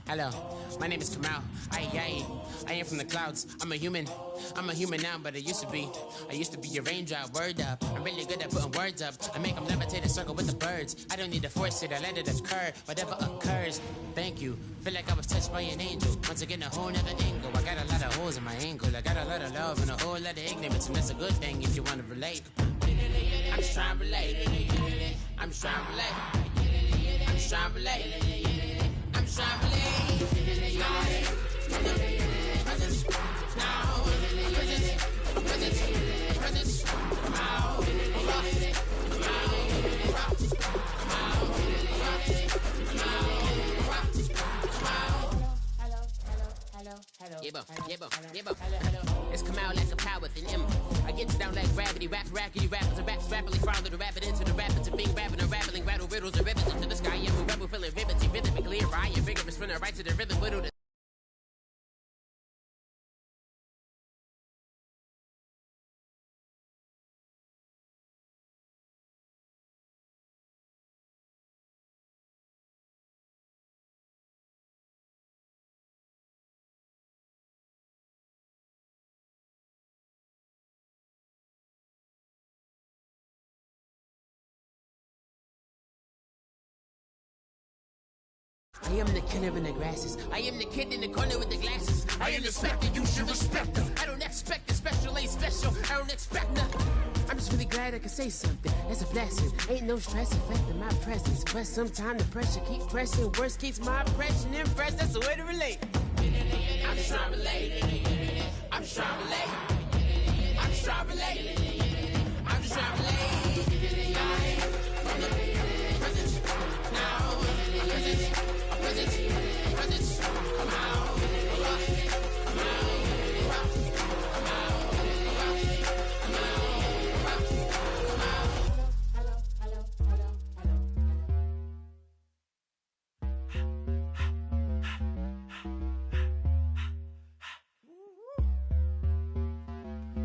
Hello, my name is Kamal. I am from the clouds. I'm a human now, but I used to be a raindrop. Word up, I'm really good at putting words up. I make them levitate and circle with the birds. I don't need to force it, I let it occur. Whatever occurs, thank you. Feel like I was touched by an angel. Once again, a whole nother angle. I got a lot of holes in my angle. I got a lot of love and a whole lot of ignorance, and that's a good thing if you want to relate. I'm just trying to relate. I'm just trying to relate. I'm just trying to relate. I'm just trying to relate. It's come out like a power with an M. I get you down like gravity, rackety rappers and raps rapidly follow the rapid into the rapids of being rapping and rattling, rattle riddles and rivets into the sky. I'm a rebel feeling riveting, rhythmic, clear, I am vigorous, spinner right to the rhythm, whittle the I am the killer in the grasses. I am the kid in the corner with the glasses. I am the specter, you should respect them. I don't expect a special, ain't special. I don't expect nothing. I'm just really glad I can say something. That's a blessing. Ain't no stress affecting my presence. But sometimes the pressure keep pressing. Worst keeps my impression impressed. That's the way to relate. I'm just trying to relate. I'm just trying to relate. I'm just trying to relate. I'm just trying to relate. From the present, now, present. Presence, come out, come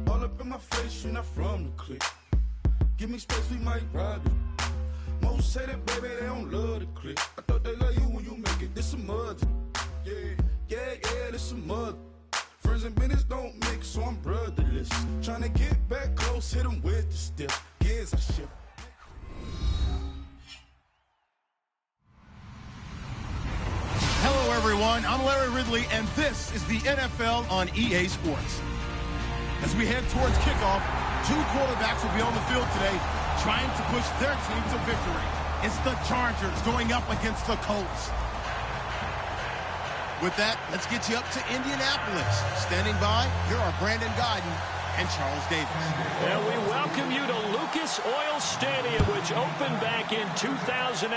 All up in my face, you're not from the clique. Give me space, we might ride it. Most say that, baby, they don't love the clique. I thought they love you when you make it. This some mother. Yeah, this some mother. Friends and business don't mix, so I'm brotherless. Trying to get back close, hit them with the stiff. Gears I shift. Hello, everyone. I'm Larry Ridley, and this is the NFL on EA Sports. As we head towards kickoff, two quarterbacks will be on the field today trying to push their team to victory. It's the Chargers going up against the Colts. With that, let's get you up to Indianapolis. Standing by, here are Brandon Godden and Charles Davis. And we welcome you to Lucas Oil Stadium, which opened back in 2008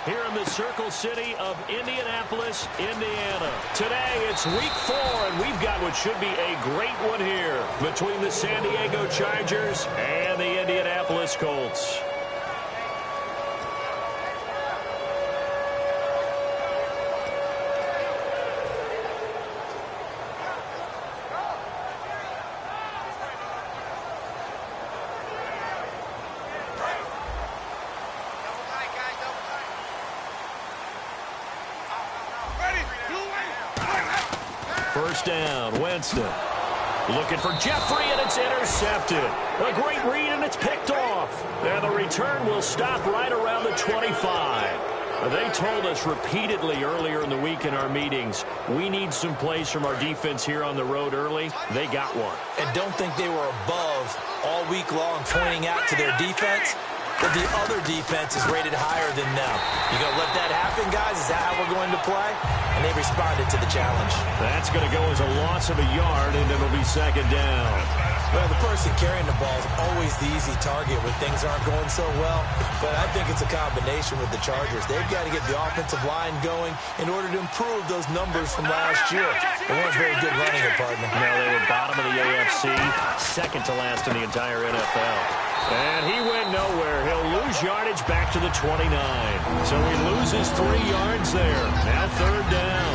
here in the Circle City of Indianapolis, Indiana. Today, it's week 4, and we've got what should be a great one here between the San Diego Chargers and the Indianapolis Colts. First down, Winston. Looking for Jeffrey, and it's intercepted. A great read, and it's picked off. And the return will stop right around the 25. They told us repeatedly earlier in the week in our meetings, we need some plays from our defense here on the road early. They got one. And don't think they were above all week long pointing out to their defense, but the other defense is rated higher than them. You going to let that happen, guys? Is that how we're going to play? And they responded to the challenge. That's going to go as a loss of a yard, and it'll be second down. Well, the person carrying the ball is always the easy target when things aren't going so well. But I think it's a combination with the Chargers. They've got to get the offensive line going in order to improve those numbers from last year. They weren't very good running it, partner. No, they were bottom of the AFC, second to last in the entire NFL. And he went nowhere. He'll lose yardage back to the 29. So he loses 3 yards there. Now third down.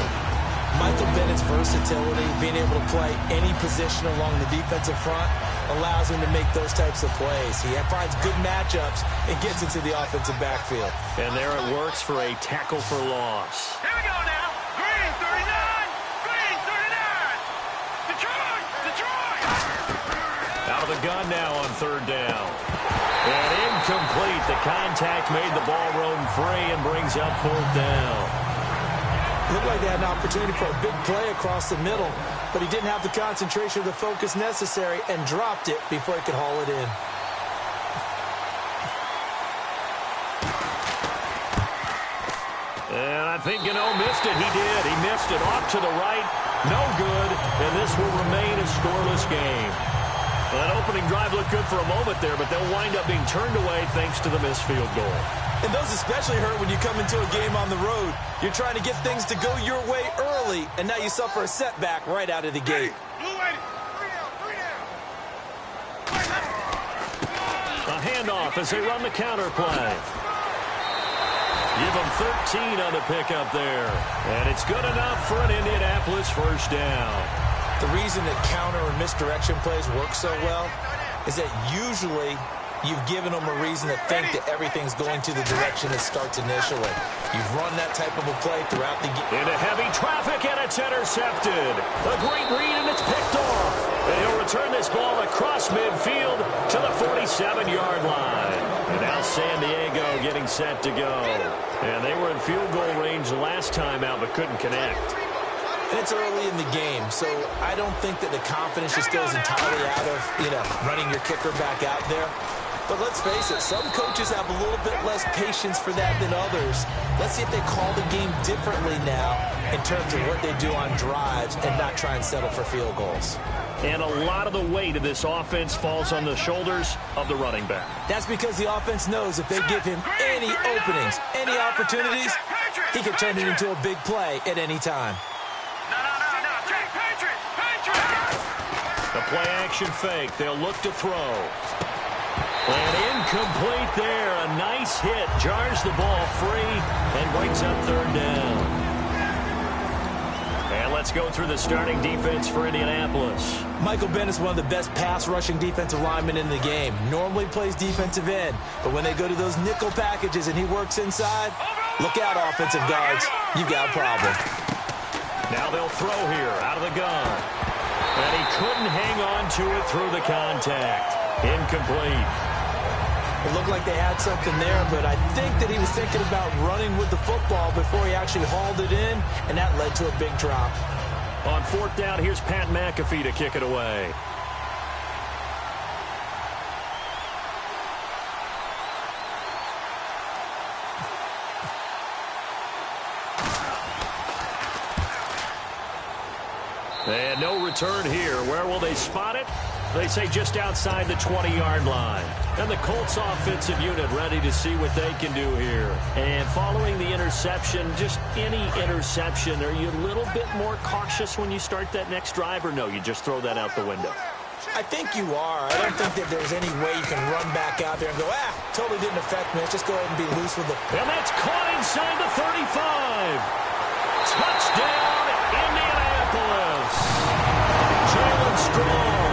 Michael Bennett's versatility, being able to play any position along the defensive front, allows him to make those types of plays. He finds good matchups and gets into the offensive backfield. And there it works for a tackle for loss. Here we go now. Green 39. Green 39. Detroit. Detroit. Out of the gun now on third down. And incomplete. The contact made the ball roam free and brings up fourth down. Looked like they had an opportunity for a big play across the middle, but he didn't have the concentration or the focus necessary and dropped it before he could haul it in. And I think Gano missed it. He did. He missed it off to the right. No good. And this will remain a scoreless game. Well, that opening drive looked good for a moment there, but they'll wind up being turned away thanks to the missed field goal. And those especially hurt when you come into a game on the road. You're trying to get things to go your way early, and now you suffer a setback right out of the gate. A handoff as they run the counter play. Give them 13 on the pickup there. And it's good enough for an Indianapolis first down. The reason that counter or misdirection plays work so well is that usually you've given them a reason to think that everything's going to the direction it starts initially. You've run that type of a play throughout the game. Into heavy traffic, and it's intercepted. A great read, and it's picked off. And he'll return this ball across midfield to the 47-yard line. And now San Diego getting set to go. And they were in field goal range the last time out, but couldn't connect. And it's early in the game, so I don't think that the confidence just goes entirely out of, running your kicker back out there. But let's face it, some coaches have a little bit less patience for that than others. Let's see if they call the game differently now in terms of what they do on drives and not try and settle for field goals. And a lot of the weight of this offense falls on the shoulders of the running back. That's because the offense knows if they give him any openings, any opportunities, he can turn it into a big play at any time. The play-action fake. They'll look to throw. And incomplete there. A nice hit. Jars the ball free and brings up third down. And let's go through the starting defense for Indianapolis. Michael Bennett's one of the best pass-rushing defensive linemen in the game. Normally plays defensive end, but when they go to those nickel packages and he works inside, look out, offensive guards. You've got a problem. Now they'll throw here out of the gun. And he couldn't hang on to it through the contact. Incomplete. It looked like they had something there, but I think that he was thinking about running with the football before he actually hauled it in, and that led to a big drop. On fourth down, here's Pat McAfee to kick it away. And no return here. Where will they spot it? They say just outside the 20-yard line. And the Colts offensive unit ready to see what they can do here. And following the interception, just any interception, are you a little bit more cautious when you start that next drive, or no, you just throw that out the window? I think you are. I don't think that there's any way you can run back out there and go, totally didn't affect me. Let's just go ahead and be loose with it. And that's caught inside the 35. Touchdown, Indianapolis. Jalen Strong,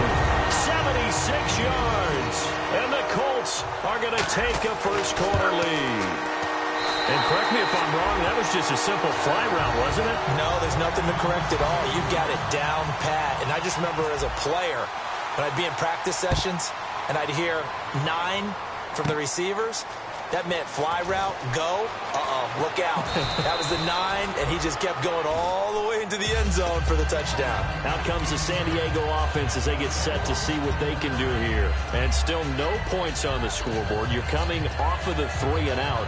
76 yards. And the Colts are going to take a first quarter lead. And correct me if I'm wrong, that was just a simple fly route, wasn't it? No, there's nothing to correct at all. You've got it down pat. And I just remember as a player, when I'd be in practice sessions and I'd hear 9 from the receivers, that meant fly route, go, look out. That was the 9, and he just kept going all the way into the end zone for the touchdown. Out comes the San Diego offense as they get set to see what they can do here. And still no points on the scoreboard. You're coming off of the 3 and out.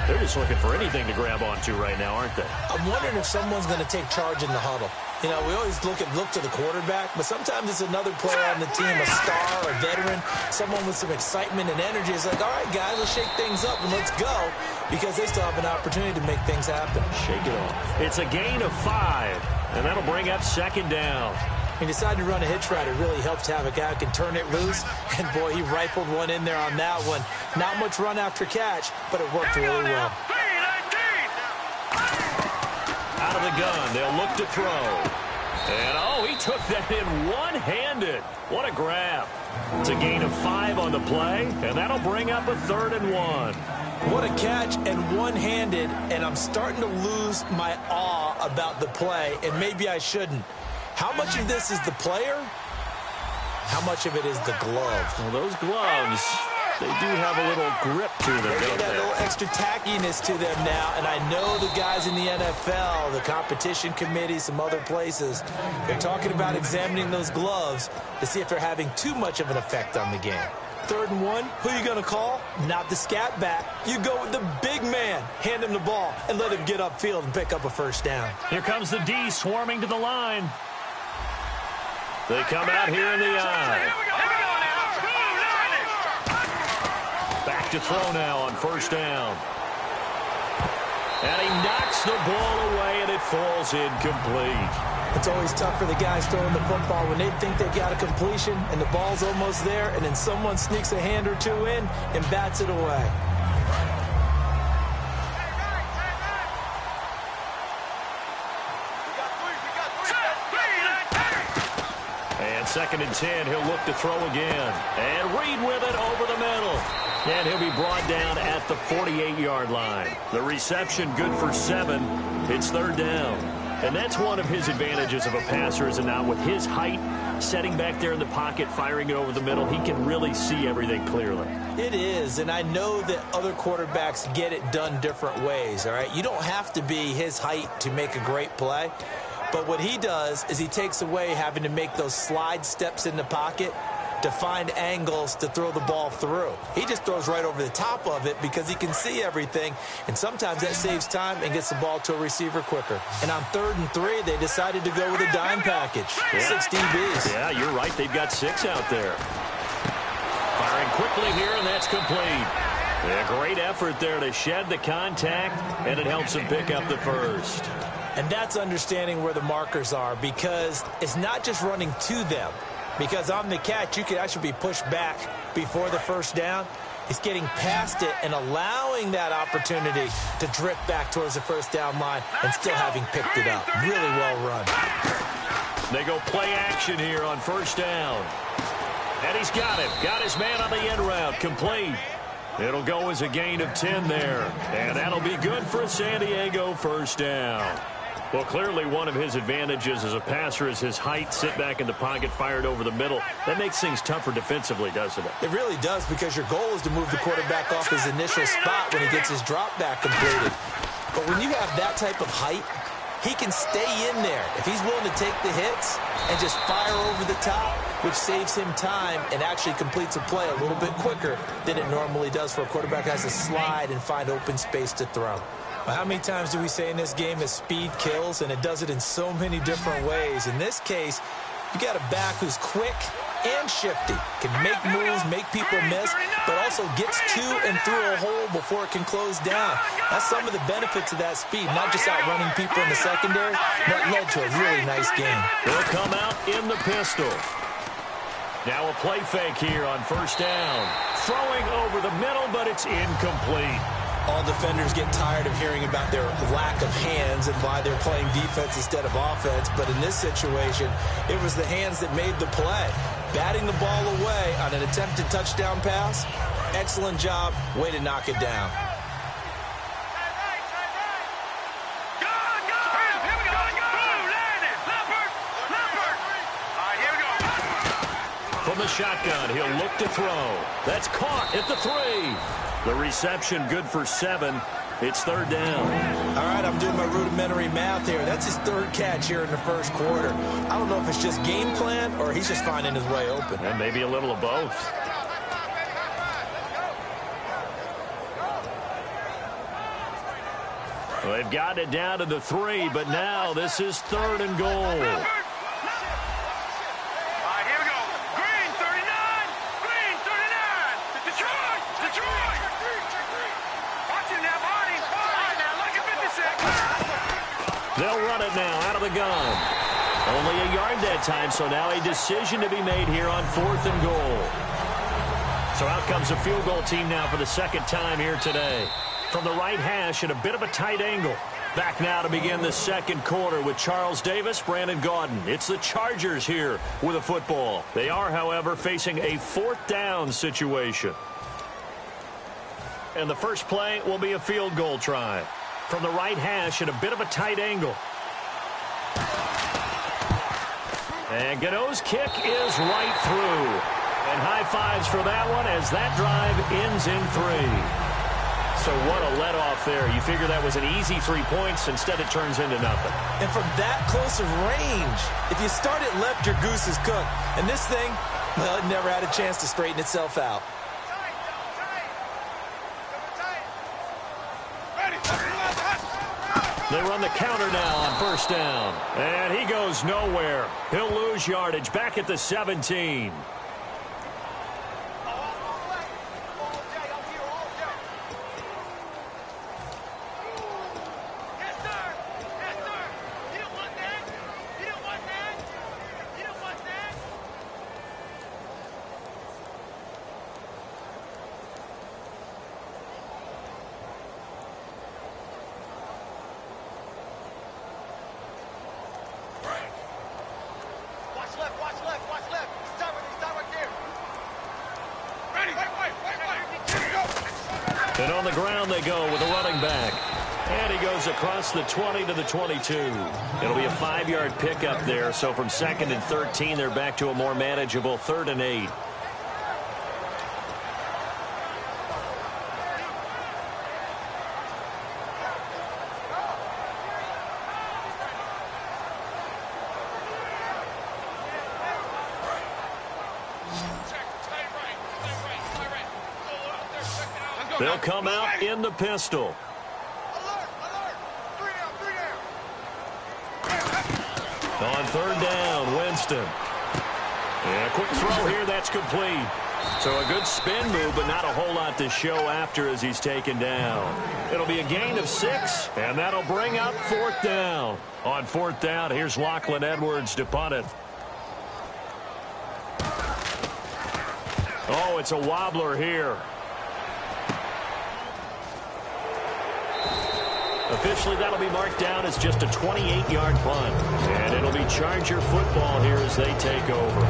They're just looking for anything to grab onto right now, aren't they? I'm wondering if someone's going to take charge in the huddle. You know, we always look to the quarterback, but sometimes it's another player on the team, a star, a veteran, someone with some excitement and energy. It's like, all right, guys, let's shake things up and let's go, because they still have an opportunity to make things happen. Shake it off. It's a gain of 5, and that'll bring up second down. He decided to run a hitch route. It really helps to have a guy who can turn it loose. And, boy, he rifled one in there on that one. Not much run after catch, but it worked really well. Out of the gun. They'll look to throw. And, oh, he took that in one-handed. What a grab. It's a gain of 5 on the play, and that'll bring up a 3rd and 1. What a catch and one-handed, and I'm starting to lose my awe about the play, and maybe I shouldn't. How much of this is the player? How much of it is the glove? Well, those gloves, they do have a little grip to them, They don't got a they? little extra tackiness to them now, and I know the guys in the NFL, the competition committee, some other places, they're talking about examining those gloves to see if they're having too much of an effect on the game. 3rd and 1, who are you going to call? Not the scat back. You go with the big man. Hand him the ball and let him get upfield and pick up a 1st down. Here comes the D swarming to the line. They come out here in the eye. Back to throw now on 1st down. And he knocks the ball away, and it falls incomplete. It's always tough for the guys throwing the football when they think they got a completion and the ball's almost there, and then someone sneaks a hand or two in and bats it away. And 2nd and 10, he'll look to throw again. And Reed with it over the middle. And he'll be brought down at the 48-yard line. The reception good for 7. It's 3rd down. And that's one of his advantages of a passer, is now with his height, setting back there in the pocket, firing it over the middle, he can really see everything clearly. It is, and I know that other quarterbacks get it done different ways, all right? You don't have to be his height to make a great play. But what he does is he takes away having to make those slide steps in the pocket to find angles to throw the ball through. He just throws right over the top of it because he can see everything, and sometimes that saves time and gets the ball to a receiver quicker. And on 3rd and 3, they decided to go with a dime package. 6 DBs. Yeah, you're right. They've got 6 out there. Firing quickly here, and that's complete. A great effort there to shed the contact, and it helps him pick up the 1st. And that's understanding where the markers are, because it's not just running to them. Because on the catch, you could actually be pushed back before the 1st down. It's getting past it and allowing that opportunity to drift back towards the 1st down line and still having picked it up. Really well run. They go play action here on 1st down. And he's got him. Got his man on the end route. Complete. It'll go as a gain of 10 there. And that'll be good for a San Diego 1st down. Well, clearly one of his advantages as a passer is his height, sit back in the pocket, fired over the middle. That makes things tougher defensively, doesn't it? It really does, because your goal is to move the quarterback off his initial spot when he gets his drop back completed. But when you have that type of height, he can stay in there if he's willing to take the hits and just fire over the top, which saves him time and actually completes a play a little bit quicker than it normally does for a quarterback who has to slide and find open space to throw. How many times do we say in this game that speed kills, and it does it in so many different ways? In this case, you got a back who's quick and shifty, can make moves, make people miss, but also gets to and through a hole before it can close down. That's some of the benefits of that speed, not just outrunning people in the secondary, but led to a really nice game. They'll come out in the pistol. Now a play fake here on 1st down. Throwing over the middle, but it's incomplete. All defenders get tired of hearing about their lack of hands and why they're playing defense instead of offense. But in this situation, it was the hands that made the play. Batting the ball away on an attempted touchdown pass. Excellent job. Way to knock it down. From the shotgun, he'll look to throw. That's caught at the 3. The reception good for 7. It's 3rd down. All right, I'm doing my rudimentary math here. That's his 3rd catch here in the 1st quarter. I don't know if it's just game plan or he's just finding his way open. And maybe a little of both. Well, they've gotten it down to the 3, but now this is 3rd and goal. They'll run it now out of the gun. Only a yard that time, so now a decision to be made here on 4th and goal. So out comes a field goal team now for the 2nd time here today. From the right hash at a bit of a tight angle. Back now to begin the second quarter with Charles Davis, Brandon Gaudin. It's the Chargers here with a football. They are, however, facing a fourth down situation. And the first play will be a field goal try. From the right hash at a bit of a tight angle. And Gano's kick is right through. And high fives for that one as that drive ends in 3. So what a let-off there. You figure that was an easy 3 points. Instead, it turns into nothing. And from that close of range, if you start it left, your goose is cooked. And this thing, well, it never had a chance to straighten itself out. They run the counter now on first down. And he goes nowhere. He'll lose yardage back at the 17. And on the ground they go with a running back. And he goes across the 20 to the 22. It'll be a 5-yard pickup there. So from 2nd and 13, they're back to a more manageable 3rd and 8. They'll come out in the pistol. On 3rd down, Winston. And a quick throw here, that's complete. So a good spin move, but not a whole lot to show after as he's taken down. It'll be a gain of 6, and that'll bring up 4th down. On 4th down, here's Lachlan Edwards to punt it. Oh, it's a wobbler here. Officially, that'll be marked down as just a 28-yard punt. And it'll be Charger football here as they take over.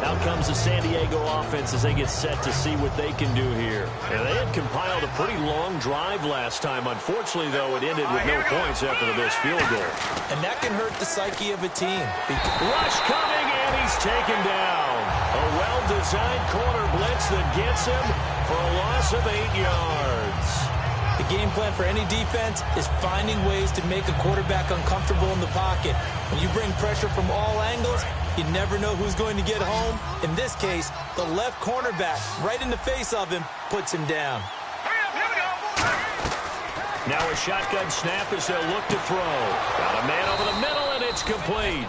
Out comes the San Diego offense as they get set to see what they can do here. And they had compiled a pretty long drive last time. Unfortunately, though, it ended with no points after the missed field goal. And that can hurt the psyche of a team. Rush coming, and he's taken down. A well-designed corner blitz that gets him for a loss of 8 yards. The game plan for any defense is finding ways to make a quarterback uncomfortable in the pocket. When you bring pressure from all angles, you never know who's going to get home. In this case, the left cornerback, right in the face of him, puts him down. Now a shotgun snap as they'll look to throw. Got a man over the middle, and it's complete.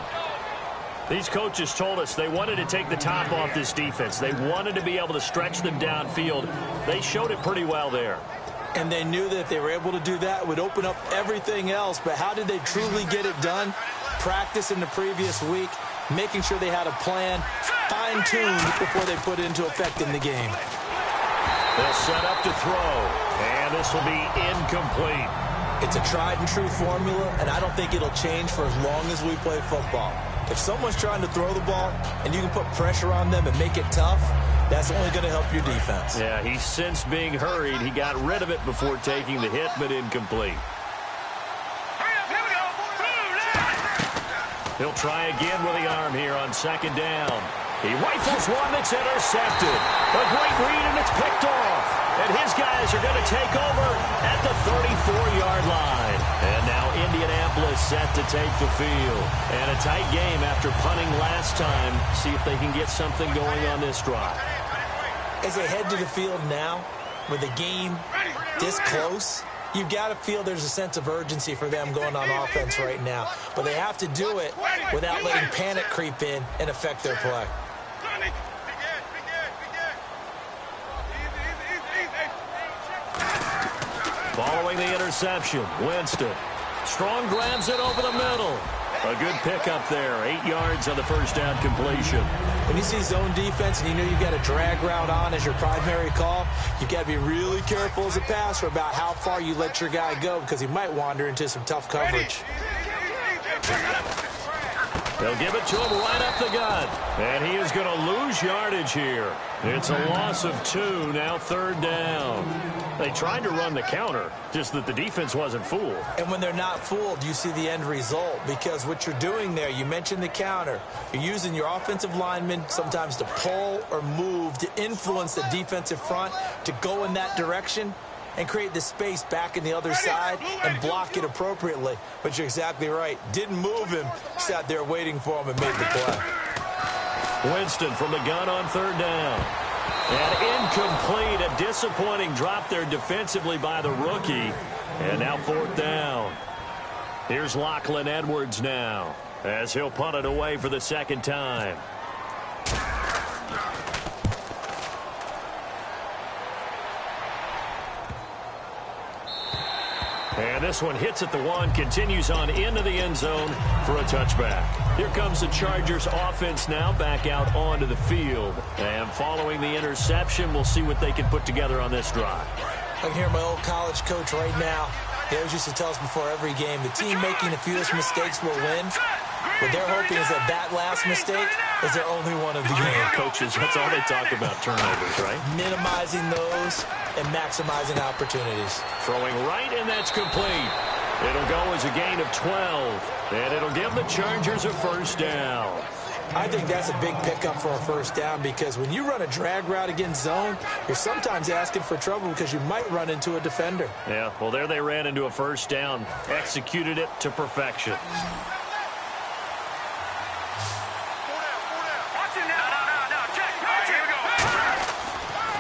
These coaches told us they wanted to take the top off this defense. They wanted to be able to stretch them downfield. They showed it pretty well there. And they knew that if they were able to do that, it would open up everything else. But how did they truly get it done? Practice in the previous week, making sure they had a plan, fine-tuned before they put it into effect in the game. They'll set up to throw, and this will be incomplete. It's a tried-and-true formula, and I don't think it'll change for as long as we play football. If someone's trying to throw the ball and you can put pressure on them and make it tough, that's only going to help your defense. Yeah, he's since being hurried. He got rid of it before taking the hit, but incomplete. He'll try again with the arm here on 2nd down. He rifles one that's intercepted. A great read, and it's picked off. And his guys are going to take over at the 34-yard line. And now Indianapolis set to take the field. And a tight game after punting last time. See if they can get something going on this drive. As they head to the field now, with the game this close, you've got to feel there's a sense of urgency for them going on offense right now. But they have to do it without letting panic creep in and affect their play. Following the interception, Winston. Strong grabs it over the middle. A good pickup there. 8 yards on the first down completion. When you see zone defense and you know you've got a drag route on as your primary call, you've got to be really careful as a passer about how far you let your guy go because he might wander into some tough coverage. They'll give it to him right up the gut. And he is going to lose yardage here. It's a loss of 2, now 3rd down. They tried to run the counter, just that the defense wasn't fooled. And when they're not fooled, you see the end result. Because what you're doing there, you mentioned the counter. You're using your offensive linemen sometimes to pull or move to influence the defensive front to go in that direction and create the space back in the other side and block it appropriately. But you're exactly right. Didn't move him. Sat there waiting for him and made the play. Winston from the gun on 3rd down. And incomplete. A disappointing drop there defensively by the rookie. And now 4th down. Here's Lachlan Edwards now as he'll punt it away for the 2nd time. And this one hits at the 1, continues on into the end zone for a touchback. Here comes the Chargers offense now back out onto the field. And following the interception, we'll see what they can put together on this drive. I can hear my old college coach right now. He always used to tell us before every game, the team making the fewest mistakes will win. What they're hoping is that last mistake is their only one of the game. Coaches, that's all they talk about, turnovers, right? Minimizing those and maximizing opportunities. Throwing right, and that's complete. It'll go as a gain of 12, and it'll give the Chargers a 1st down. I think that's a big pickup for a 1st down because when you run a drag route against zone, you're sometimes asking for trouble because you might run into a defender. Yeah, well, there they ran into a 1st down, executed it to perfection.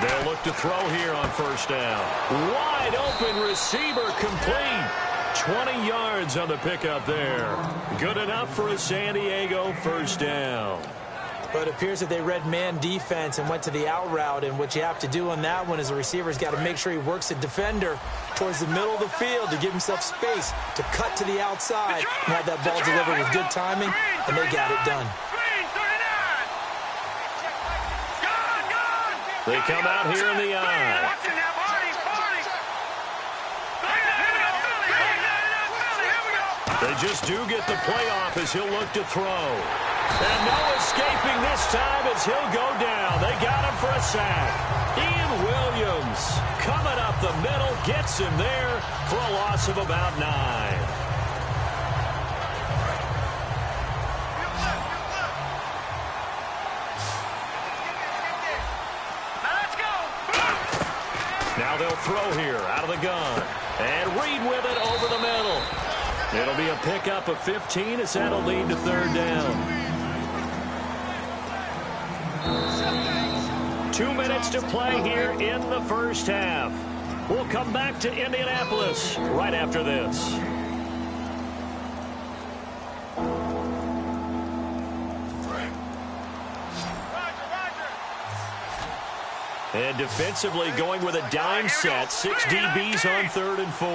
They'll look to throw here on 1st down. Wide open receiver complete. 20 yards on the pickup there. Good enough for a San Diego 1st down. But it appears that they read man defense and went to the out route. And what you have to do on that one is the receiver's got to make sure he works the defender towards the middle of the field to give himself space to cut to the outside and have that ball delivered with good timing, and they got it done. They come out here in the eye. They just do get the playoff as he'll look to throw. And no escaping this time as he'll go down. They got him for a sack. Ian Williams coming up the middle, gets him there for a loss of about 9. Now they'll throw here out of the gun. And Reed with it over the middle. It'll be a pickup of 15 as that'll lead to 3rd down. 2 minutes to play here in the 1st half. We'll come back to Indianapolis right after this. And defensively going with a dime set. 6 DBs on 3rd and 4.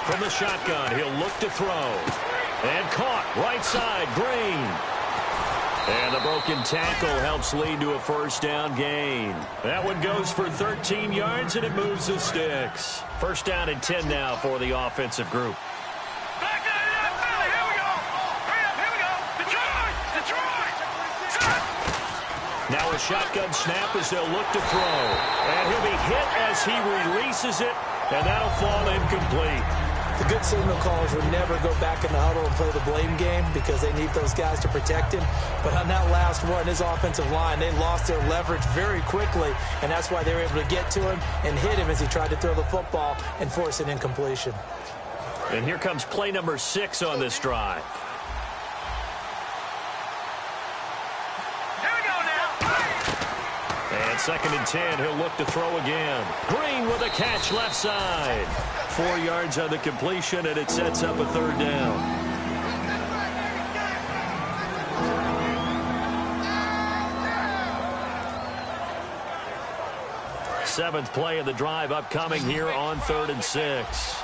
From the shotgun, he'll look to throw. And caught right side, Green. And the broken tackle helps lead to a 1st down gain. That one goes for 13 yards, and it moves the sticks. 1st down and 10 now for the offensive group. Now a shotgun snap as they'll look to throw. And he'll be hit as he releases it, and that'll fall incomplete. The good signal callers would never go back in the huddle and play the blame game because they need those guys to protect him. But on that last one, his offensive line, they lost their leverage very quickly, and that's why they were able to get to him and hit him as he tried to throw the football and force an incompletion. And here comes play number 6 on this drive. And 2nd and 10, he'll look to throw again. Green with a catch left side. 4 yards on the completion, and it sets up a 3rd down. Seventh play of the drive upcoming here on 3rd and 6.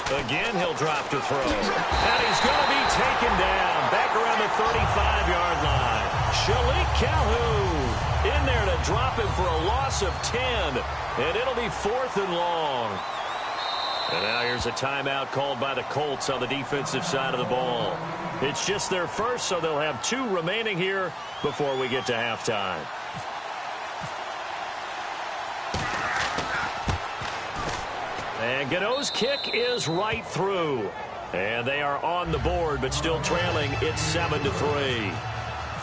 Again, he'll drop to throw. And he's going to be taken down back around the 35-yard line. Shalik Calhoun in there to drop him for a loss of 10. And it'll be 4th and long. And now here's a timeout called by the Colts on the defensive side of the ball. It's just their first, so they'll have 2 remaining here before we get to halftime. And Gano's kick is right through. And they are on the board, but still trailing. It's 7-3.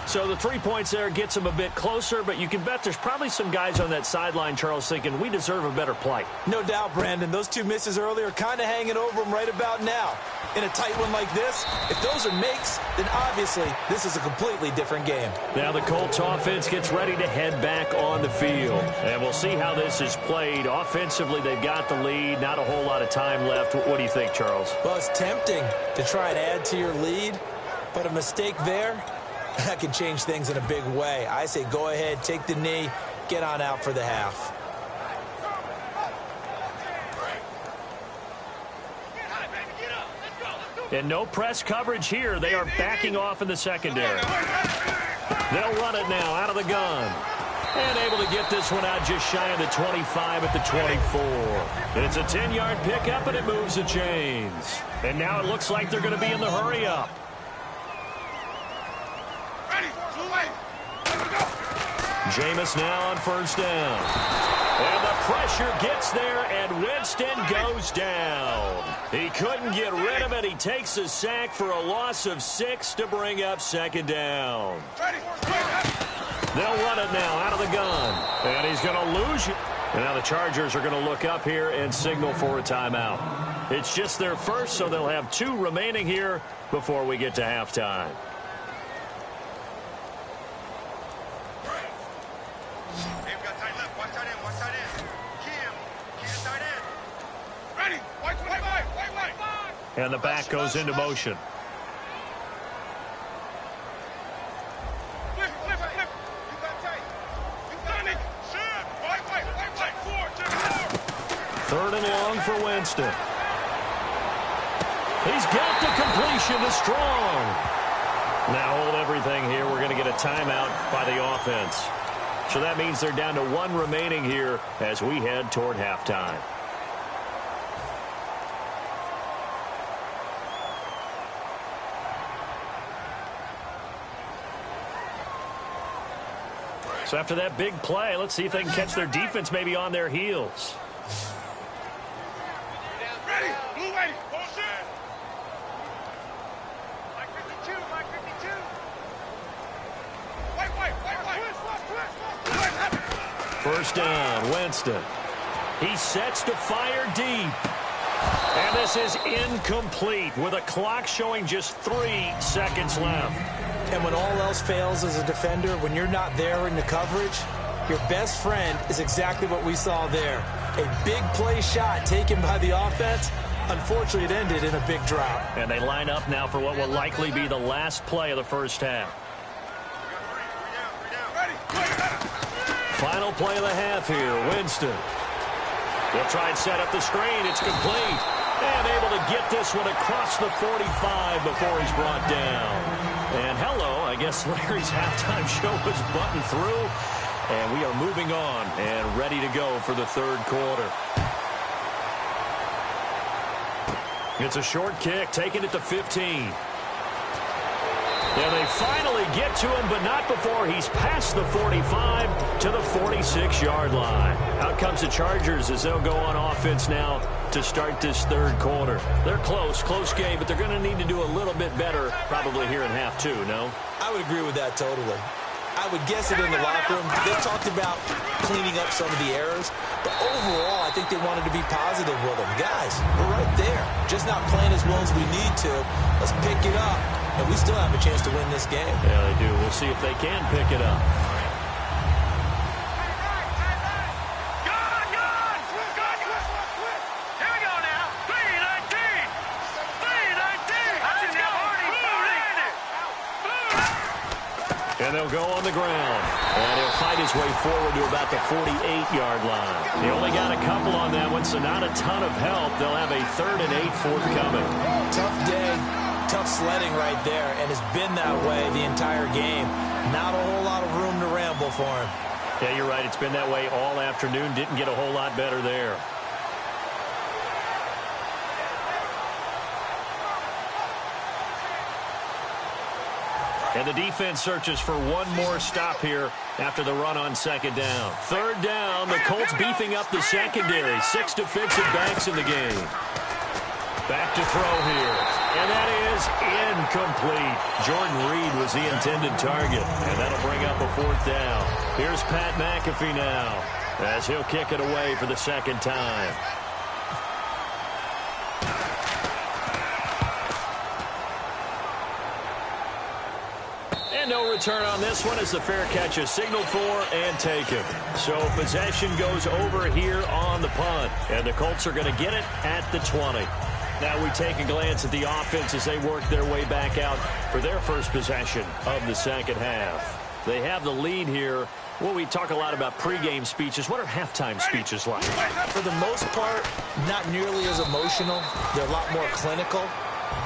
So the 3 points there gets them a bit closer, but you can bet there's probably some guys on that sideline, Charles, thinking we deserve a better play. No doubt, Brandon. Those 2 misses earlier are kind of hanging over them right about now. In a tight one like this, if those are makes, then obviously this is a completely different game. Now the Colts offense gets ready to head back on the field. And we'll see how this is played. Offensively, they've got the lead. Not a whole lot of time left. What do you think, Charles? Well, it's tempting to try and add to your lead, but a mistake there, that can change things in a big way. I say go ahead, take the knee, get on out for the half. And no press coverage here. They are backing off in the secondary. They'll run it now out of the gun. And able to get this one out just shy of the 25 at the 24. It's a 10-yard pickup, and it moves the chains. And now it looks like they're going to be in the hurry-up. Jameis now on 1st down. And the pressure gets there, and Winston goes down. He couldn't get rid of it. He takes a sack for a loss of 6 to bring up 2nd down. They'll run it now out of the gun. And he's going to lose it. And now the Chargers are going to look up here and signal for a timeout. It's just their first, so they'll have 2 remaining here before we get to halftime. And the back goes into motion. Third and long for Winston. He's got the completion to Strong. Now hold everything here. We're going to get a timeout by the offense. So that means they're down to 1 remaining here as we head toward halftime. So after that big play, let's see if they can catch their defense maybe on their heels. Ready, blue ready, bullshit. Mike 52, Mike 52. Wait. 1st down, Winston. He sets to fire deep. And this is incomplete with a clock showing just 3 seconds left. And when all else fails as a defender, when you're not there in the coverage, your best friend is exactly what we saw there. A big play shot taken by the offense. Unfortunately, it ended in a big drop. And they line up now for what will likely be the last play of the first half. Final play of the half here, Winston. They'll try and set up the screen. It's complete. And able to get this one across the 45 before he's brought down. And hello, I guess Larry's halftime show was buttoned through. And we are moving on and ready to go for the 3rd quarter. It's a short kick, taken at the 15. And they finally get to him, but not before he's past the 45 to the 46-yard line. Out comes the Chargers as they'll go on offense now to start this 3rd quarter. They're close game, but they're going to need to do a little bit better probably here in half 2, no? I would agree with that totally. I would guess it in the locker room. They talked about cleaning up some of the errors, but overall, I think they wanted to be positive with them. Guys, we're right there. Just not playing as well as we need to. Let's pick it up, and we still have a chance to win this game. Yeah, they do. We'll see if they can pick it up. And And they'll go on the ground. And he'll fight his way forward to about the 48-yard line. He only got a couple on that one, so not a ton of help. They'll have a 3rd and 8 forthcoming. Tough day, tough sledding right there, and it's been that way the entire game. Not a whole lot of room to ramble for him. Yeah, you're right. It's been that way all afternoon. Didn't get a whole lot better there. And the defense searches for one more stop here after the run on 2nd down. 3rd down, the Colts beefing up the secondary. 6 defensive backs in the game. Back to throw here. And that is incomplete. Jordan Reed was the intended target. And that'll bring up a 4th down. Here's Pat McAfee now as he'll kick it away for the 2nd time. And no return on this one as the fair catch is signaled for and taken. So possession goes over here on the punt. And the Colts are going to get it at the 20. Now we take a glance at the offense as they work their way back out for their first possession of the 2nd half. They have the lead here. Well, we talk a lot about pregame speeches. What are halftime speeches like? For the most part, not nearly as emotional. They're a lot more clinical.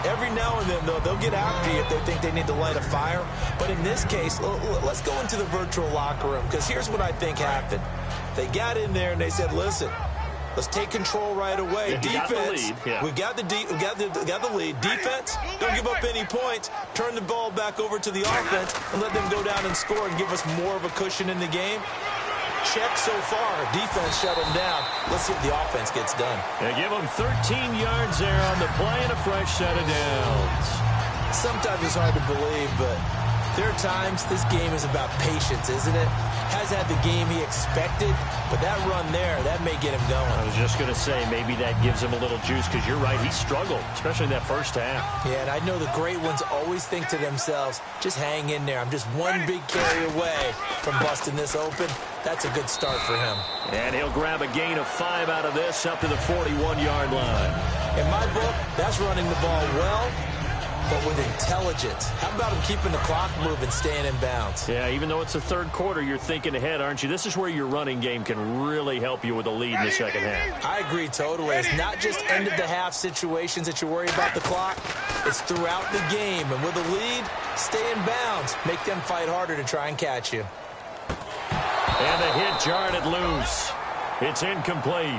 Every now and then, though, they'll get after you if they think they need to light a fire. But in this case, let's go into the virtual locker room, because here's what I think happened. They got in there and they said, listen, let's take control right away. Yeah, defense, yeah. we got the lead. Defense, don't give up any points. Turn the ball back over to the offense and let them go down and score and give us more of a cushion in the game. Check so far. Defense shut them down. Let's see if the offense gets done. They give them 13 yards there on the play and a fresh set of downs. Sometimes it's hard to believe, but there are times this game is about patience, isn't it? Has had the game he expected, but that run there, that may get him going. I was just going to say, maybe that gives him a little juice, because you're right, he struggled, especially in that first half. Yeah, and I know the great ones always think to themselves, just hang in there. I'm just one big carry away from busting this open. That's a good start for him. And he'll grab a gain of 5 out of this up to the 41-yard line. In my book, that's running the ball well, but with intelligence. How about him keeping the clock moving, staying in bounds? Yeah, even though it's the 3rd quarter, you're thinking ahead, aren't you? This is where your running game can really help you with a lead in the 2nd half. I agree totally. It's not just end-of-the-half situations that you worry about the clock. It's throughout the game. And with a lead, stay in bounds. Make them fight harder to try and catch you. And the hit jarred it loose. It's incomplete.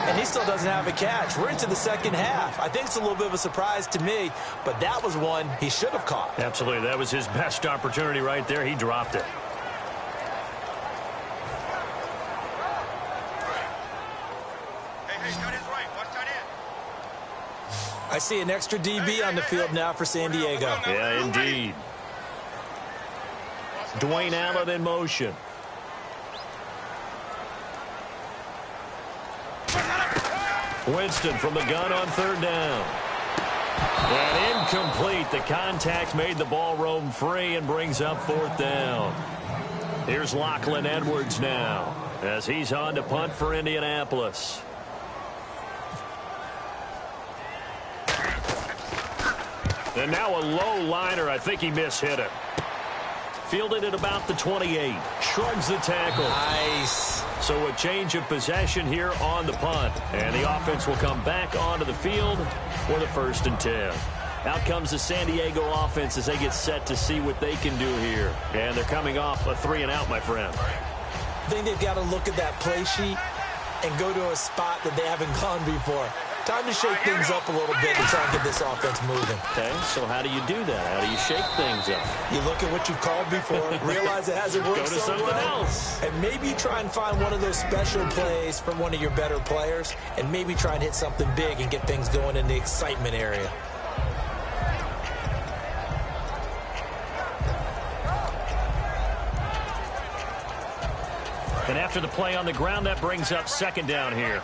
And he still doesn't have a catch. We're into the 2nd half. I think it's a little bit of a surprise to me, but that was one he should have caught. Absolutely. That was his best opportunity right there. He dropped it. I see an extra DB on the field now for San Diego. Yeah, indeed. Dwayne Allen in motion. Winston from the gun on 3rd down. And incomplete. The contact made the ball roam free and brings up 4th down. Here's Lachlan Edwards now as he's on to punt for Indianapolis. And now a low liner. I think he mishit it. Fielded at about the 28. Shrugs the tackle. Nice. So a change of possession here on the punt. And the offense will come back onto the field for the 1st and 10. Out comes the San Diego offense as they get set to see what they can do here. And they're coming off a 3-and-out, my friend. I think they've got to look at that play sheet and go to a spot that they haven't gone before. Time to shake things up a little bit to try and get this offense moving. Okay, so how do you do that? How do you shake things up? You look at what you've called before, realize it hasn't worked Go to so something well, else. and maybe you try and find one of those special plays from one of your better players, and maybe try and hit something big and get things going in the excitement area. And after the play on the ground, that brings up 2nd down here.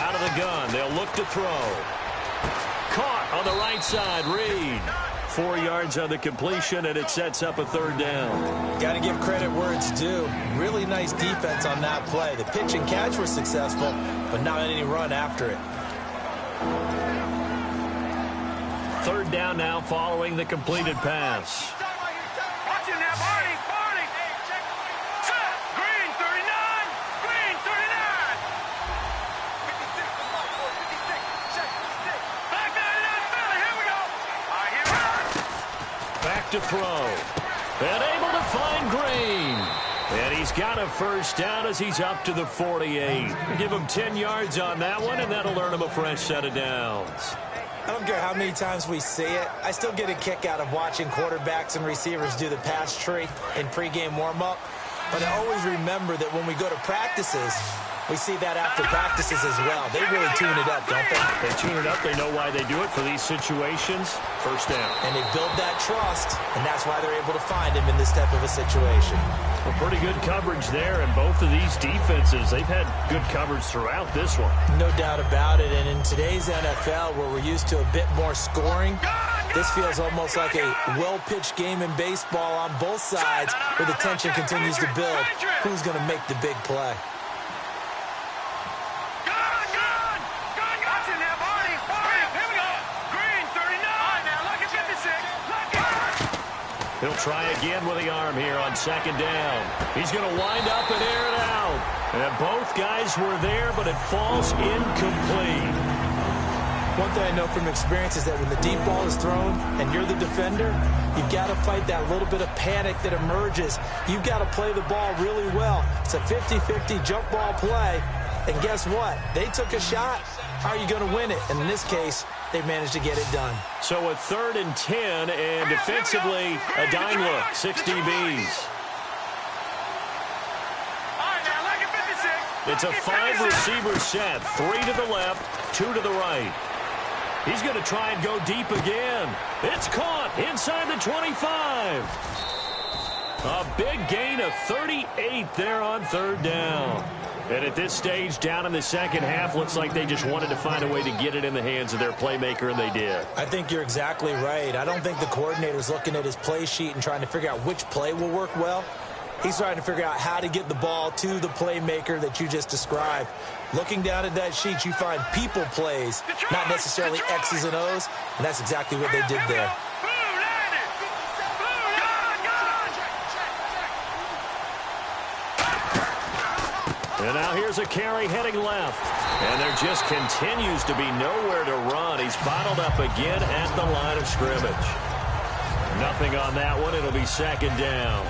Out of the gun, they'll look to throw. Caught on the right side, Reed. 4 yards on the completion, and it sets up a 3rd down. Got to give credit where it's due. Really nice defense on that play. The pitch and catch was successful, but not any run after it. third down now following the completed pass. Watch him now, Barney. Set. Green 39. Green 39. 56. Back 99 Philly. Here we go. All right, here we go. Back to throw. And able to find Green. And he's got a first down as he's up to the 48. Give him 10 yards on that one, and that'll earn him a fresh set of downs. I don't care how many times we see it. I still get a kick out of watching quarterbacks and receivers do the pass tree in pregame warm-up. But I always remember that when we go to practices, we see that after practices as well. They really tune it up, don't they? They tune it up. They know why they do it for these situations. First down. And they build that trust, and that's why they're able to find him in this type of a situation. Well, pretty good coverage there, and both of these defenses, they've had good coverage throughout this one. No doubt about it, and in today's NFL, where we're used to a bit more scoring, this feels almost like a well-pitched game in baseball on both sides, where the tension continues to build. Who's going to make the big play? He'll try again with the arm here on second down. He's going to wind up and air it out. And both guys were there, but it falls incomplete. One thing I know from experience is that when the deep ball is thrown and you're the defender, you've got to fight that little bit of panic that emerges. You've got to play the ball really well. It's a 50-50 jump ball play. And guess what? They took a shot. How are you going to win it? And in this case, they managed to get it done. So a 3rd and 10, and defensively, a dime look, 6 DBs. It's a 5-receiver set, 3 to the left, 2 to the right. He's going to try and go deep again. It's caught inside the 25. A big gain of 38 there on 3rd down. And at this stage, down in the second half, looks like they just wanted to find a way to get it in the hands of their playmaker, and they did. I think you're exactly right. I don't think the coordinator's looking at his play sheet and trying to figure out which play will work well. He's trying to figure out how to get the ball to the playmaker that you just described. Looking down at that sheet, you find people plays, not necessarily X's and O's, and that's exactly what they did there. And now here's a carry heading left. And there just continues to be nowhere to run. He's bottled up again at the line of scrimmage. Nothing on that one. It'll be second down.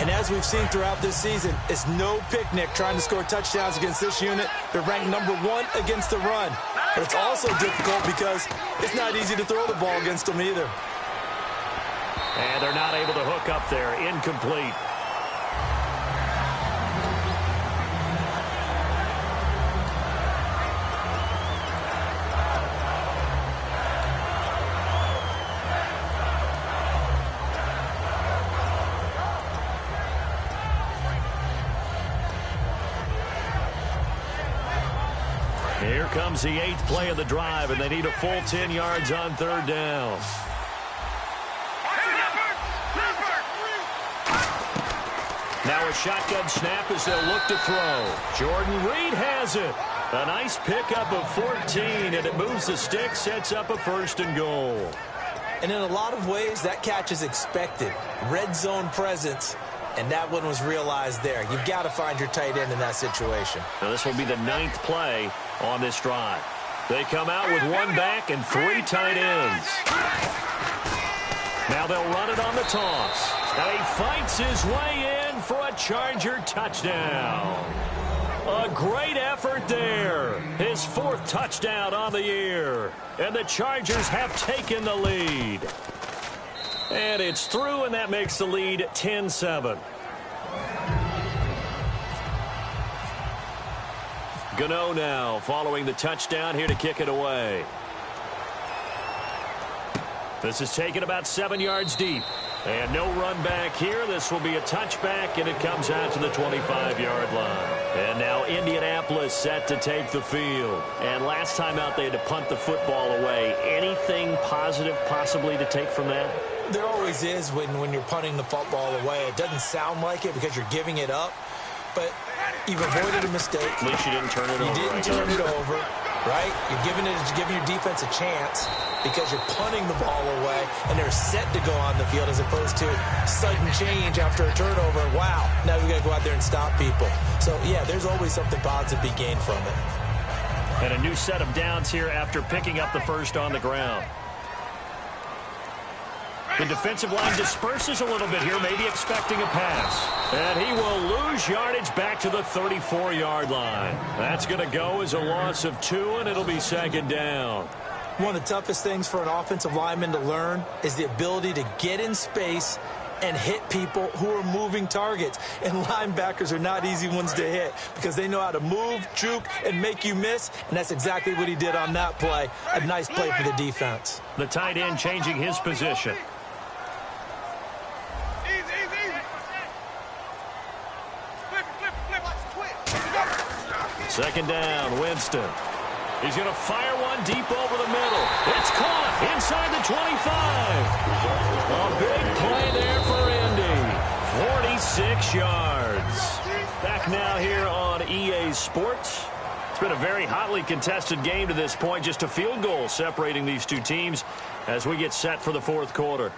And as we've seen throughout this season, it's no picnic trying to score touchdowns against this unit. They're ranked #1 against the run. But it's also difficult because it's not easy to throw the ball against them either. And they're not able to hook up there. Incomplete. Here comes the 8th play of the drive, and they need a full 10 yards on 3rd down. Now a shotgun snap as they'll look to throw. Jordan Reed has it. A nice pickup of 14, and it moves the stick, sets up a 1st and goal. And in a lot of ways, that catch is expected. Red zone presence. And that one was realized there. You've got to find your tight end in that situation. Now this will be the 9th play on this drive. They come out with 1 back and 3 tight ends. Now they'll run it on the toss. Now he fights his way in for a Charger touchdown. A great effort there. His 4th touchdown on the year. And the Chargers have taken the lead. And it's through, and that makes the lead 10-7. Gano now following the touchdown here to kick it away. This is taken about 7 yards deep. And no run back here. This will be a touchback, and it comes out to the 25-yard line. And now Indianapolis set to take the field. And last time out, they had to punt the football away. Anything positive possibly to take from that? There always is when you're punting the football away. It doesn't sound like it because you're giving it up. But you've avoided a mistake. At least you didn't turn it over. You didn't turn it over. right? You're giving your defense a chance because you're punting the ball away, and they're set to go on the field as opposed to sudden change after a turnover. Wow, now we got to go out there and stop people. So, yeah, there's always something positive to be gained from it. And a new set of downs here after picking up the first on the ground. The defensive line disperses a little bit here, maybe expecting a pass. And he will lose yardage back to the 34-yard line. That's going to go as a loss of 2, and it'll be second down. One of the toughest things for an offensive lineman to learn is the ability to get in space and hit people who are moving targets. And linebackers are not easy ones to hit because they know how to move, juke, and make you miss. And that's exactly what he did on that play. A nice play for the defense. The tight end changing his position. Second down, Winston. He's going to fire one deep over the middle. It's caught inside the 25. A big play there for Indy. 46 yards. Back now here on EA Sports. It's been a very hotly contested game to this point. Just a field goal separating these two teams as we get set for the fourth quarter.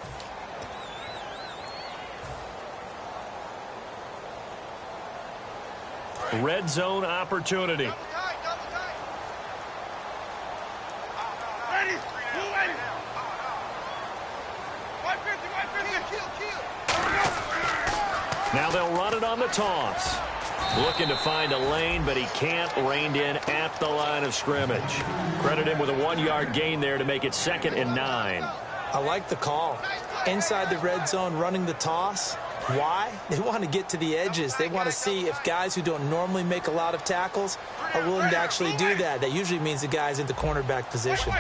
Red zone opportunity. Now they'll run it on the toss. Looking to find a lane, but he can't. Reined in at the line of scrimmage. Credit him with a 1-yard gain there to make it 2nd and 9. I like the call. Inside the red zone, running the toss. Why? They want to get to the edges. They want to see if guys who don't normally make a lot of tackles are willing to actually do that. That usually means the guy's in the cornerback position.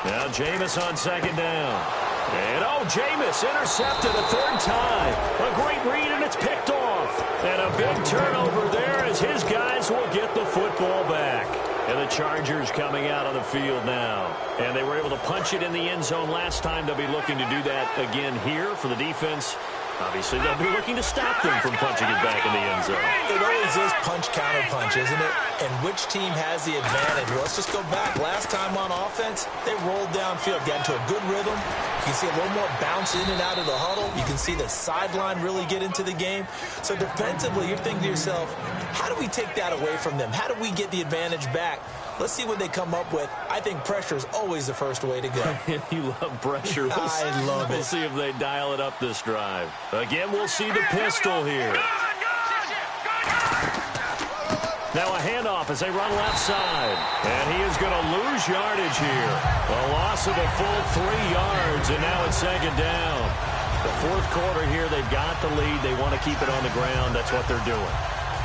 Now Jameis on second down. And Jameis intercepted a 3rd time. A great read, and it's picked off. And a big turnover there as his guys will get the football back. And the Chargers coming out on the field now. And they were able to punch it in the end zone last time. They'll be looking to do that again here for the defense. Obviously, they'll be looking to stop them from punching it back in the end zone. It always is punch-counter-punch, isn't it? And which team has the advantage? Well, let's just go back. Last time on offense, they rolled downfield, got into a good rhythm. You can see a little more bounce in and out of the huddle. You can see the sideline really get into the game. So defensively, you're thinking to yourself, how do we take that away from them? How do we get the advantage back? Let's see what they come up with. I think pressure is always the first way to go. You love pressure. I love it. We'll see if they dial it up this drive. Again, we'll see the pistol here. Now a handoff as they run left side. And he is going to lose yardage here. A loss of a full 3 yards, and now it's second down. The fourth quarter here, they've got the lead. They want to keep it on the ground. That's what they're doing.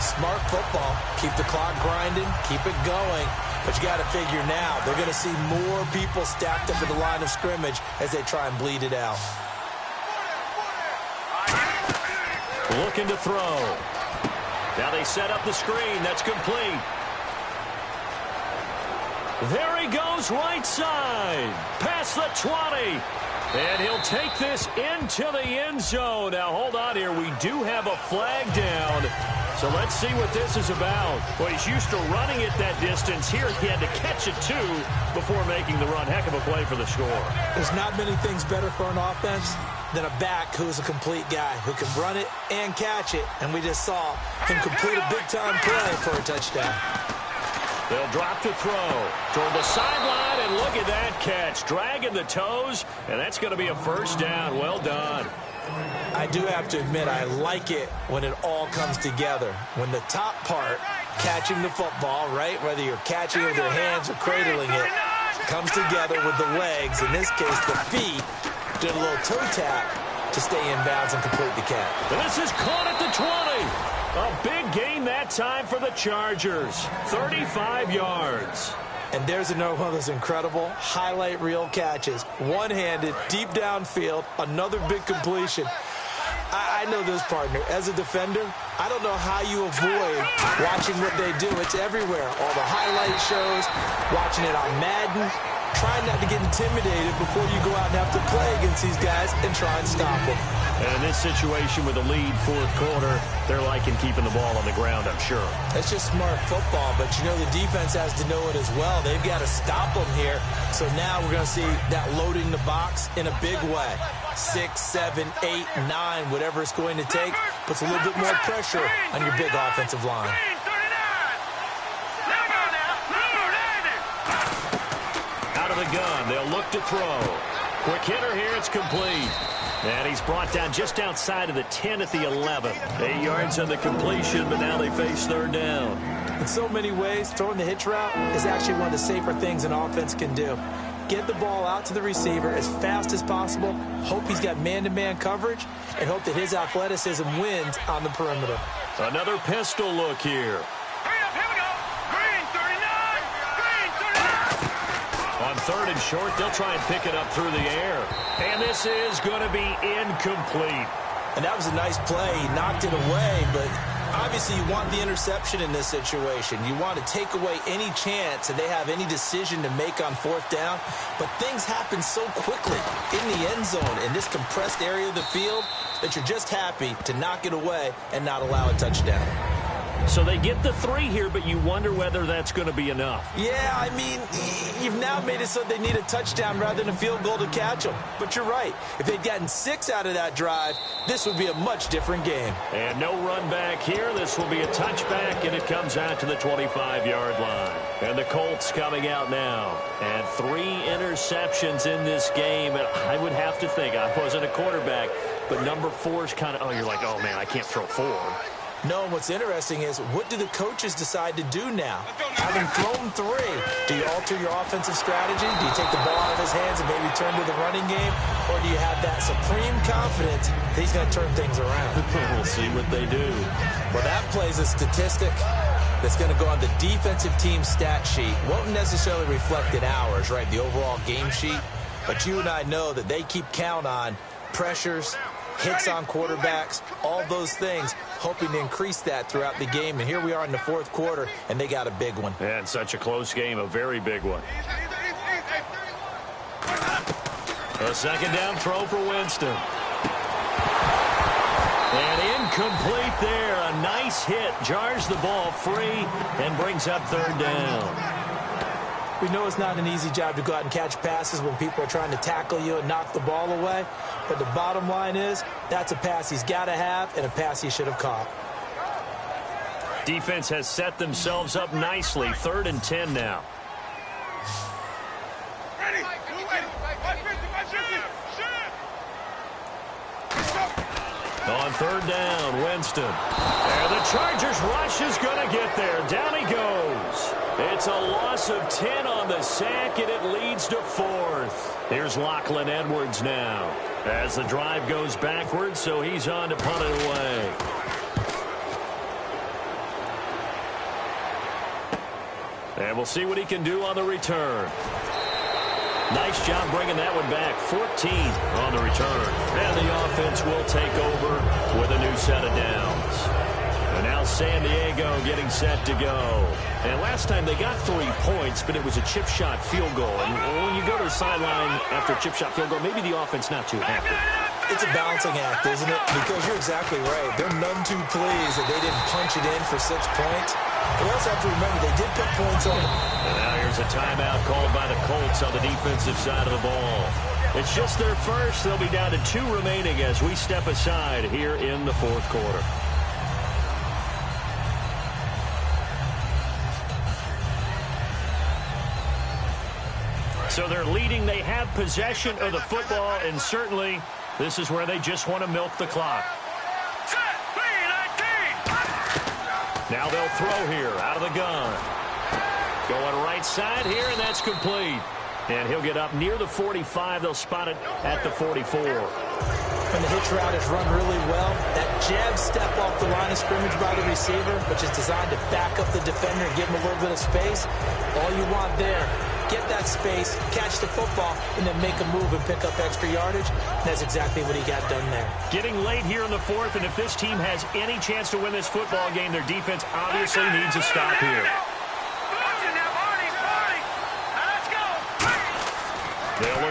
Smart football. Keep the clock grinding. Keep it going. But you got to figure now, they're going to see more people stacked up at the line of scrimmage as they try and bleed it out. Looking to throw. Now they set up the screen. That's complete. There he goes right side. Past the 20. And he'll take this into the end zone. Now, hold on here. We do have a flag down. So let's see what this is about. Well, he's used to running it that distance. Here he had to catch it, too, before making the run. Heck of a play for the score. There's not many things better for an offense than a back who's a complete guy who can run it and catch it. And we just saw him complete a big-time play for a touchdown. They'll drop to throw toward the sideline, and look at that catch. Dragging the toes, and that's going to be a first down. Well done. I do have to admit, I like it when it all comes together. When the top part, catching the football, right, whether you're catching it with your hands or cradling it, comes together with the legs, in this case the feet, did a little toe tap to stay in bounds and complete the catch. And this is caught at the 20. A big gain that time for the Chargers. 35 yards. And there's another one of those incredible highlight reel catches. One-handed, deep downfield, another big completion. I know this, partner. As a defender, I don't know how you avoid watching what they do. It's everywhere. All the highlight shows, watching it on Madden. try not to get intimidated before you go out and have to play against these guys and try and stop them. And in this situation with a lead fourth quarter, they're liking keeping the ball on the ground, I'm sure. That's just smart football, but you know the defense has to know it as well. They've got to stop them here. So now we're going to see that loading the box in a big way. 6, 7, 8, 9, whatever it's going to take, puts a little bit more pressure on your big offensive line. Out of the gun, they'll look to throw. Quick hitter here, it's complete. And he's brought down just outside of the 10 at the 11. 8 yards on the completion, but now they face third down. In so many ways, throwing the hitch route is actually one of the safer things an offense can do. Get the ball out to the receiver as fast as possible, hope he's got man-to-man coverage, and hope that his athleticism wins on the perimeter. Another pistol look here. On third and short, they'll try and pick it up through the air. And this is going to be incomplete. And that was a nice play. He knocked it away, but obviously you want the interception in this situation. You want to take away any chance that they have any decision to make on fourth down. But things happen so quickly in the end zone in this compressed area of the field that you're just happy to knock it away and not allow a touchdown. So they get the 3 here, but you wonder whether that's going to be enough. Yeah, I mean, you've now made it so they need a touchdown rather than a field goal to catch them. But you're right. If they'd gotten 6 out of that drive, this would be a much different game. And no run back here. This will be a touchback, and it comes out to the 25-yard line. And the Colts coming out now. And 3 interceptions in this game. And I would have to think, I wasn't a quarterback, but number 4 is kind of, you're like, oh, man, I can't throw 4. No, what's interesting is, what do the coaches decide to do now? Having thrown 3, do you alter your offensive strategy? Do you take the ball out of his hands and maybe turn to the running game? Or do you have that supreme confidence that he's going to turn things around? We'll see what they do. Well, that plays a statistic that's going to go on the defensive team stat sheet. Won't necessarily reflect in ours, right, the overall game sheet. But you and I know that they keep count on pressures, hits on quarterbacks, all those things, hoping to increase that throughout the game. And here we are in the fourth quarter, and they got a big one. And such a close game, a very big one. A second down throw for Winston. And incomplete there. A nice hit. Jars the ball free and brings up third down. We know it's not an easy job to go out and catch passes when people are trying to tackle you and knock the ball away. But the bottom line is, that's a pass he's got to have and a pass he should have caught. Defense has set themselves up nicely. 3rd and 10 now. On third down, Winston. And the Chargers rush is going to get there. Down he goes. It's a loss of 10 on the sack, and it leads to 4th. Here's Lachlan Edwards now as the drive goes backwards, so he's on to punt it away. And we'll see what he can do on the return. Nice job bringing that one back. 14 on the return. And the offense will take over with a new set of downs. And now San Diego getting set to go. And last time they got 3 points, but it was a chip shot field goal. And when you go to the sideline after a chip shot field goal, maybe the offense not too happy. It's a balancing act, isn't it? Because you're exactly right. They're none too pleased that they didn't punch it in for 6 points. We also have to remember they did put points on it. And now here's a timeout called by the Colts on the defensive side of the ball. It's just their first. They'll be down to 2 remaining as we step aside here in the fourth quarter. So they're leading. They have possession of the football, and certainly this is where they just want to milk the clock. Now they'll throw here out of the gun. Going right side here, and that's complete. And he'll get up near the 45. They'll spot it at the 44. When the hitch route is run really well, that jab step off the line of scrimmage by the receiver, which is designed to back up the defender and give him a little bit of space, all you want there, get that space, catch the football, and then make a move and pick up extra yardage. And that's exactly what he got done there. Getting late here in the fourth, and if this team has any chance to win this football game, their defense obviously needs a stop here.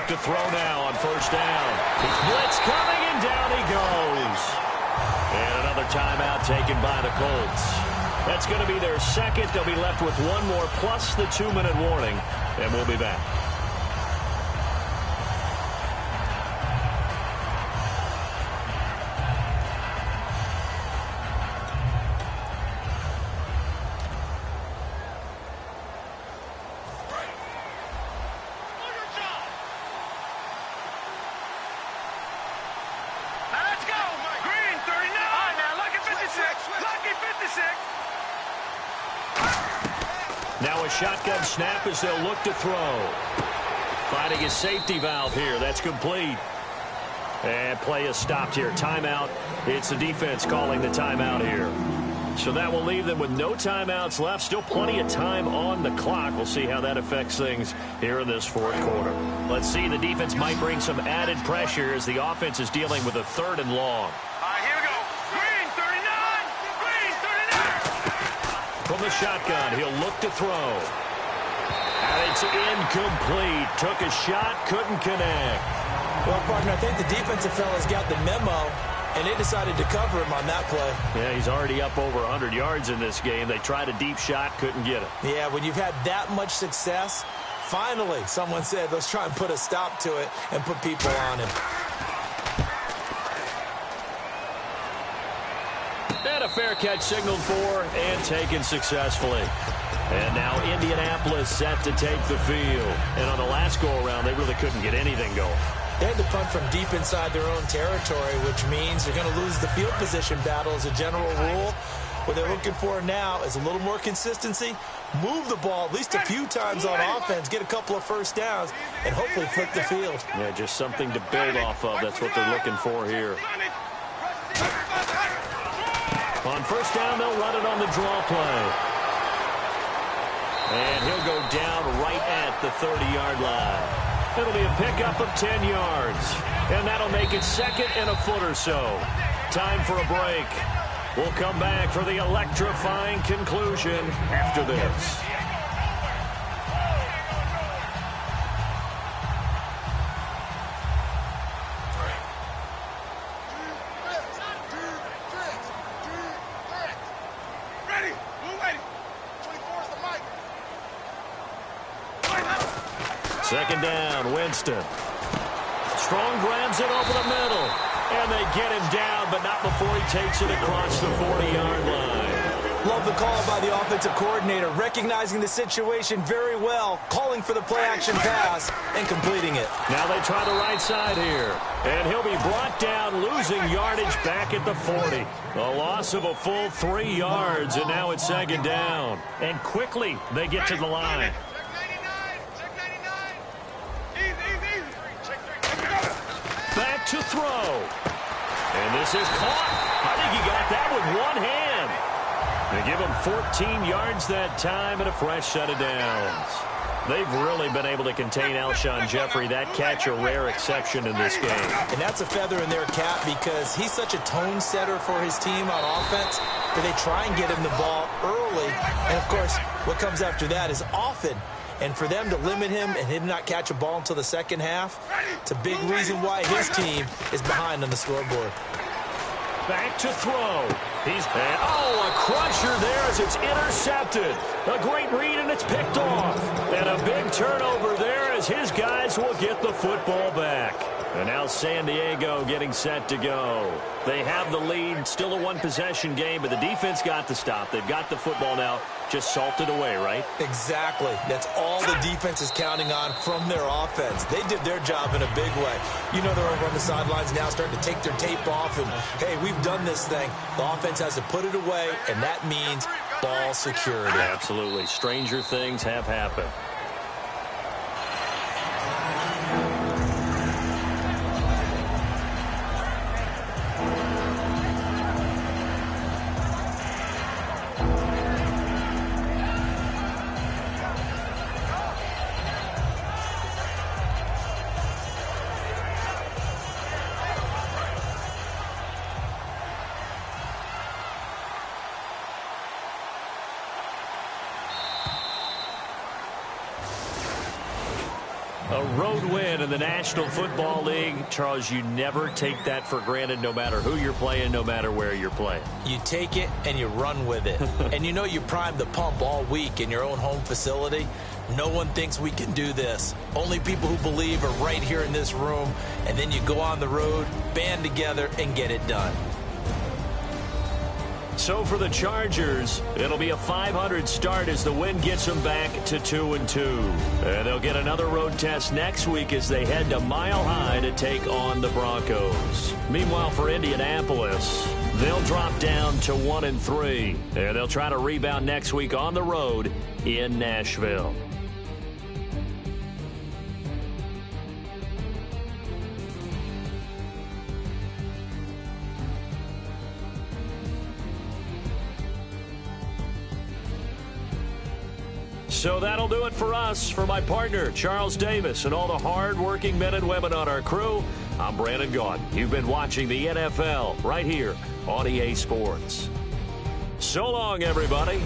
to throw now on first down. Blitz coming, and down he goes. And another timeout taken by the Colts. That's going to be their second. They'll be left with one more plus the 2-minute warning, and we'll be back. Now a shotgun snap as they'll look to throw. Finding his safety valve here. That's complete. And play is stopped here. Timeout. It's the defense calling the timeout here. So that will leave them with no timeouts left. Still plenty of time on the clock. We'll see how that affects things here in this fourth quarter. Let's see. The defense might bring some added pressure as the offense is dealing with a 3rd and long. Here we go. Green, 39. Green, 39. From the shotgun, he'll look to throw. And it's incomplete. Took a shot, couldn't connect. Well, partner, I think the defensive fellas got the memo, and they decided to cover him on that play. Yeah, he's already up over 100 yards in this game. They tried a deep shot, couldn't get it. Yeah, when you've had that much success, finally someone said, let's try and put a stop to it and put people on him. And a fair catch signaled for and taken successfully. And now Indianapolis set to take the field. And on the last go-around, they really couldn't get anything going. They had to punt from deep inside their own territory, which means they're going to lose the field position battle as a general rule. What they're looking for now is a little more consistency, move the ball at least a few times on offense, get a couple of first downs, and hopefully flip the field. Yeah, just something to build off of. That's what they're looking for here. On first down, they'll run it on the draw play. And he'll go down right at the 30-yard line. It'll be a pickup of 10 yards. And that'll make it 2nd and a foot or so. Time for a break. We'll come back for the electrifying conclusion after this. Ready. We're waiting. 24's the mic. 2nd down, Winston. Strong grabs it over the middle. And they get him down, but not before he takes it across the 40-yard line. Love the call by the offensive coordinator, recognizing the situation very well, calling for the play-action pass, and completing it. Now they try the right side here. And he'll be brought down, losing yardage back at the 40. A loss of a full 3 yards, and now it's 2nd down. And quickly they get to the line. Back to throw. And this is caught. I think he got that with one hand. They give him 14 yards that time and a fresh set of downs. They've really been able to contain Alshon Jeffrey. That catch a rare exception in this game. And that's a feather in their cap because he's such a tone setter for his team on offense that they try and get him the ball early. And, of course, what comes after that is often. And for them to limit him and him not catch a ball until the second half, it's a big reason why his team is behind on the scoreboard. Back to throw. A crusher there as it's intercepted. A great read, and it's picked off. And a big turnover there as his guys will get the football back. And now San Diego getting set to go. They have the lead. Still a one-possession game, but the defense got the stop. They've got the football now. Just salted away, right? Exactly. That's all the defense is counting on from their offense. They did their job in a big way. You know, they're over on the sidelines now starting to take their tape off and, hey, we've done this thing. The offense has to put it away, and that means ball security. Absolutely. Stranger things have happened. road win in the National Football League. Charles, you never take that for granted no matter who you're playing, no matter where you're playing. You take it and you run with it. And you know you primed the pump all week in your own home facility. No one thinks we can do this. Only people who believe are right here in this room. And then you go on the road, band together, and get it done. So for the Chargers, it'll be a 500 start as the win gets them back to 2-2. And they'll get another road test next week as they head to Mile High to take on the Broncos. Meanwhile, for Indianapolis, they'll drop down to 1-3. And they'll try to rebound next week on the road in Nashville. So that'll do it for us. For my partner, Charles Davis, and all the hard-working men and women on our crew, I'm Brandon Gaudin. You've been watching the NFL right here on EA Sports. So long, everybody.